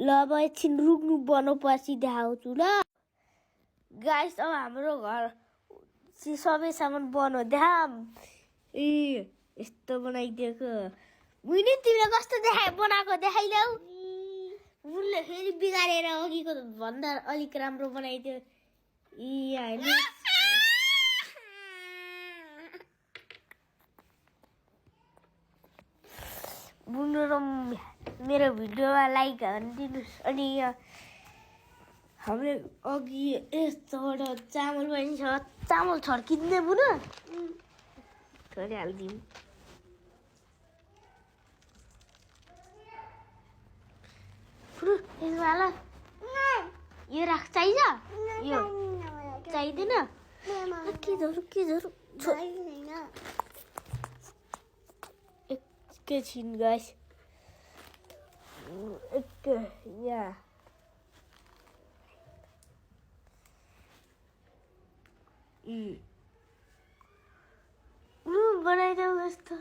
ल अब एकछिन रुक्नु पर्नु पछि देखाउँछु ल गाइस। अब हाम्रो घर सबै सामान बनो देखाम। ए यस्तो बनाइदिएको मुइनी तिमीले कस्तो बनाएको देखाइदेऊ। मुनले फेरि बिगारेर अघिको भन्दा अलिक राम्रो बनाइदियो। इ हैन मुनु र मेरो भिडियोमा लाइक हानिदिनुस्। अनि हाम्रो अघि यस्तोबाट चामल पनि छ। चामल छर्किँदै बुनु थोरै हालिदिउँ। यसमा हाल यो राख चाहिन्छ यो चाहिँदैन के झरु एकैछिन गाइस यहाँ बनाइदेऊ यस्तो।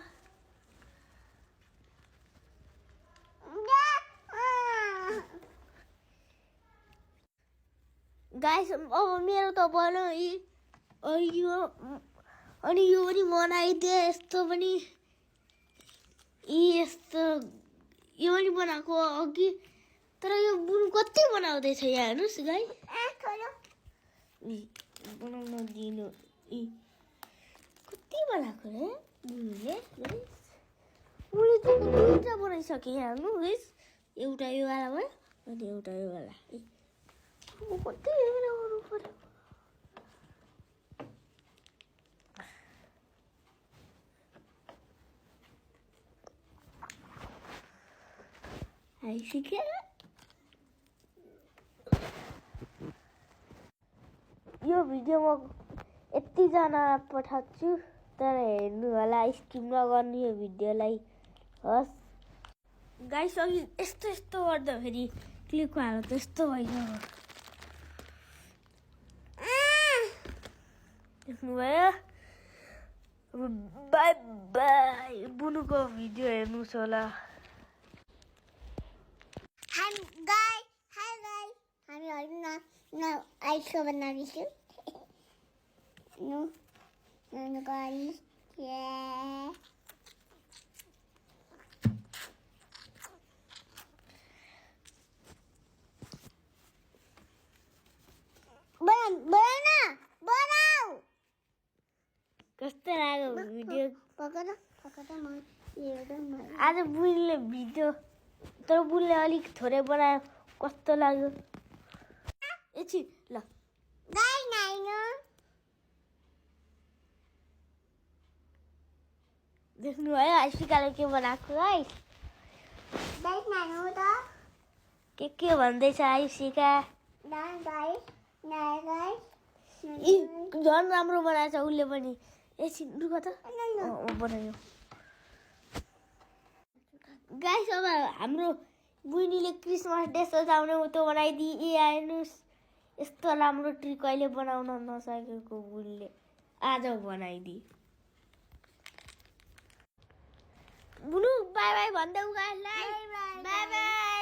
गाइस अब मेरो त बन्यो यो अनि यो पनि बनाइदिए। यस्तो पनि यस्तो यो पनि बनाएको अघि। तर यो बुनु कति बनाउँदैछ यहाँ हेर्नुहोस् गाइस। बनाउन दिनु कति बनाएको रे बुनुले। उसले चाहिँ दुईवटा बनाइसके हेर्नु गाइस। एउटा यो वाला भयो अनि एउटा यो वाला। कति गर्नु पर्यो। आइसक्यो। यो भिडियो म यतिजना पठाउँछु तर हेर्नु होला। स्किप नगर्नु यो भिडियोलाई हस् गाइस। अघि यस्तो गर्दाखेरि क्लिपको हालत यस्तो भइगयो। देख्नुभयो। बाई बाई बुनुको भिडियो हेर्नुहोस् होला। हामी आइसक्यो बनाउँदैछु। कस्तो लाग्यो भिडियो। आज बुनले भिडियो तर बुनले अलिक थोरै बनायो। कस्तो लाग्यो एकछिन ल। देख्नुभयो आइसिकाले के बनाएको गाइस। के भन्दैछ आइसिका। झन् राम्रो बनाएछ उसले पनि। एकछिन रुक त बनायो गाइस। अब हाम्रो बुनीले क्रिसमस डे सजाउने त्यो बनाइदिए। हेर्नुहोस् यस्तो राम्रो ट्री कहिले बनाउन नसकेको बुनीले आज बनाइदिए। बुनु बाई बाई भन्देऊ गाइसलाई। Bye by.